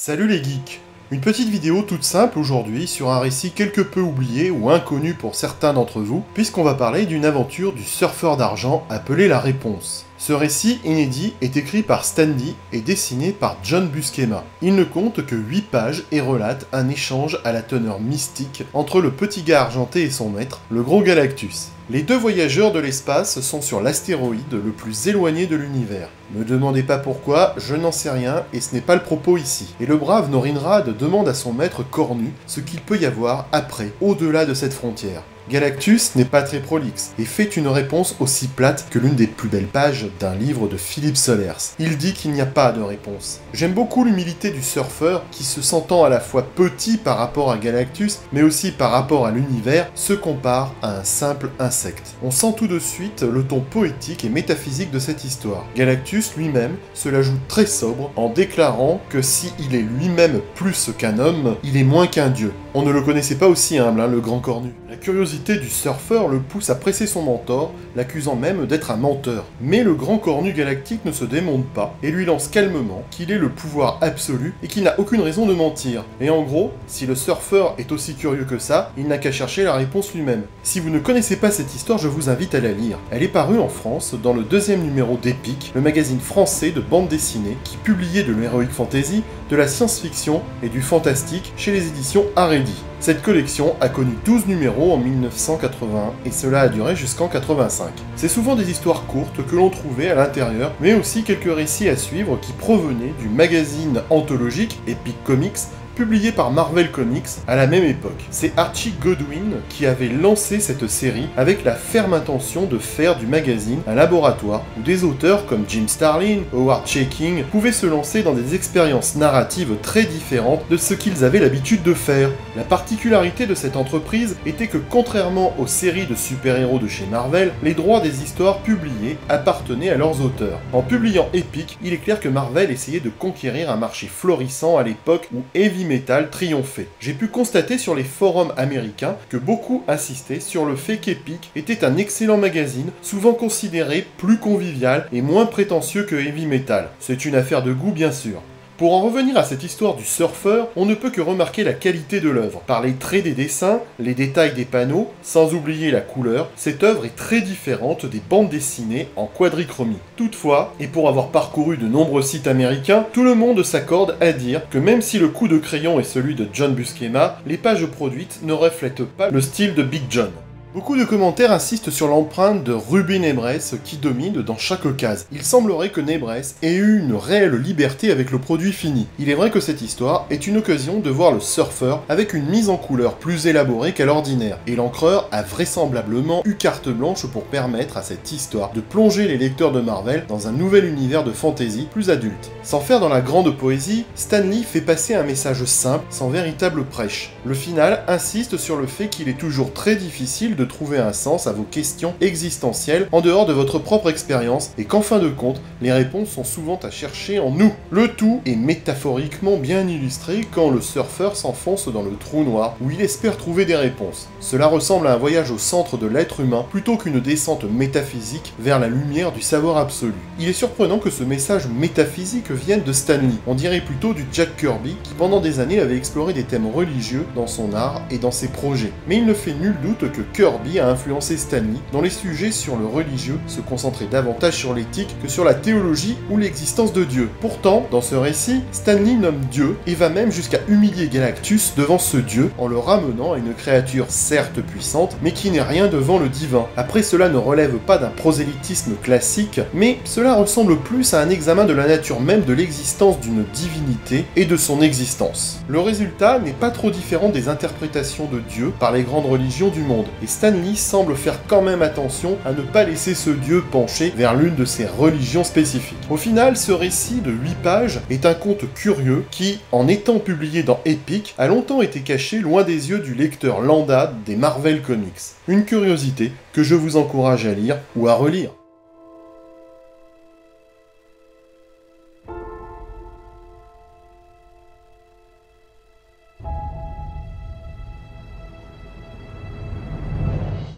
Salut les geeks! Une petite vidéo toute simple aujourd'hui sur un récit quelque peu oublié ou inconnu pour certains d'entre vous, puisqu'on va parler d'une aventure du surfeur d'argent appelée La Réponse. Ce récit inédit est écrit par Stan Lee et dessiné par John Buscema. Il ne compte que 8 pages et relate un échange à la teneur mystique entre le petit gars argenté et son maître, le gros Galactus. Les deux voyageurs de l'espace sont sur l'astéroïde le plus éloigné de l'univers. Ne me demandez pas pourquoi, je n'en sais rien et ce n'est pas le propos ici. Et le brave Norinrad demande à son maître Cornu ce qu'il peut y avoir après, au-delà de cette frontière. Galactus n'est pas très prolixe et fait une réponse aussi plate que l'une des plus belles pages d'un livre de Philippe Solers. Il dit qu'il n'y a pas de réponse. J'aime beaucoup l'humilité du surfeur qui, se sentant à la fois petit par rapport à Galactus, mais aussi par rapport à l'univers, se compare à un simple insecte. On sent tout de suite le ton poétique et métaphysique de cette histoire. Galactus lui-même se la joue très sobre en déclarant que si il est lui-même plus qu'un homme, il est moins qu'un dieu. On ne le connaissait pas aussi humble, le grand Cornu. La curiosité du surfeur le pousse à presser son mentor, l'accusant même d'être un menteur. Mais le grand Cornu galactique ne se démonte pas et lui lance calmement qu'il est le pouvoir absolu et qu'il n'a aucune raison de mentir. Et en gros, si le surfeur est aussi curieux que ça, il n'a qu'à chercher la réponse lui-même. Si vous ne connaissez pas cette histoire, je vous invite à la lire. Elle est parue en France dans le 2e numéro d'Epic, le magazine français de bande dessinée qui publiait de l'heroic fantasy, de la science-fiction et du fantastique chez les éditions Haredi. Cette collection a connu 12 numéros en 1981 et cela a duré jusqu'en 85. C'est souvent des histoires courtes que l'on trouvait à l'intérieur, mais aussi quelques récits à suivre qui provenaient du magazine anthologique Epic Comics, publié par Marvel Comics à la même époque. C'est Archie Goodwin qui avait lancé cette série avec la ferme intention de faire du magazine un laboratoire où des auteurs comme Jim Starlin, Howard Chaykin pouvaient se lancer dans des expériences narratives très différentes de ce qu'ils avaient l'habitude de faire. La particularité de cette entreprise était que contrairement aux séries de super-héros de chez Marvel, les droits des histoires publiées appartenaient à leurs auteurs. En publiant Epic, il est clair que Marvel essayait de conquérir un marché florissant à l'époque où Heavy Metal triomphait. J'ai pu constater sur les forums américains que beaucoup insistaient sur le fait qu'Epic était un excellent magazine, souvent considéré plus convivial et moins prétentieux que Heavy Metal. C'est une affaire de goût bien sûr. Pour en revenir à cette histoire du surfeur, on ne peut que remarquer la qualité de l'œuvre. Par les traits des dessins, les détails des panneaux, sans oublier la couleur, cette œuvre est très différente des bandes dessinées en quadrichromie. Toutefois, et pour avoir parcouru de nombreux sites américains, tout le monde s'accorde à dire que même si le coup de crayon est celui de John Buscema, les pages produites ne reflètent pas le style de Big John. Beaucoup de commentaires insistent sur l'empreinte de Ruby Nebres qui domine dans chaque case. Il semblerait que Nebres ait eu une réelle liberté avec le produit fini. Il est vrai que cette histoire est une occasion de voir le surfeur avec une mise en couleur plus élaborée qu'à l'ordinaire, et l'encreur a vraisemblablement eu carte blanche pour permettre à cette histoire de plonger les lecteurs de Marvel dans un nouvel univers de fantasy plus adulte. Sans faire dans la grande poésie, Stan Lee fait passer un message simple, sans véritable prêche. Le final insiste sur le fait qu'il est toujours très difficile de trouver un sens à vos questions existentielles en dehors de votre propre expérience et qu'en fin de compte, les réponses sont souvent à chercher en nous. Le tout est métaphoriquement bien illustré quand le surfeur s'enfonce dans le trou noir où il espère trouver des réponses. Cela ressemble à un voyage au centre de l'être humain plutôt qu'une descente métaphysique vers la lumière du savoir absolu. Il est surprenant que ce message métaphysique vienne de Stan Lee. On dirait plutôt du Jack Kirby qui pendant des années avait exploré des thèmes religieux dans son art et dans ses projets. Mais il ne fait nul doute que Kirby a influencé Stan Lee, dont les sujets sur le religieux se concentraient davantage sur l'éthique que sur la théologie ou l'existence de Dieu. Pourtant, dans ce récit, Stan Lee nomme Dieu et va même jusqu'à humilier Galactus devant ce Dieu en le ramenant à une créature certes puissante, mais qui n'est rien devant le divin. Après, cela ne relève pas d'un prosélytisme classique, mais cela ressemble plus à un examen de la nature même de l'existence d'une divinité et de son existence. Le résultat n'est pas trop différent des interprétations de Dieu par les grandes religions du monde, et Stan Lee semble faire quand même attention à ne pas laisser ce dieu pencher vers l'une de ses religions spécifiques. Au final, ce récit de 8 pages est un conte curieux qui, en étant publié dans Epic, a longtemps été caché loin des yeux du lecteur lambda des Marvel Comics. Une curiosité que je vous encourage à lire ou à relire.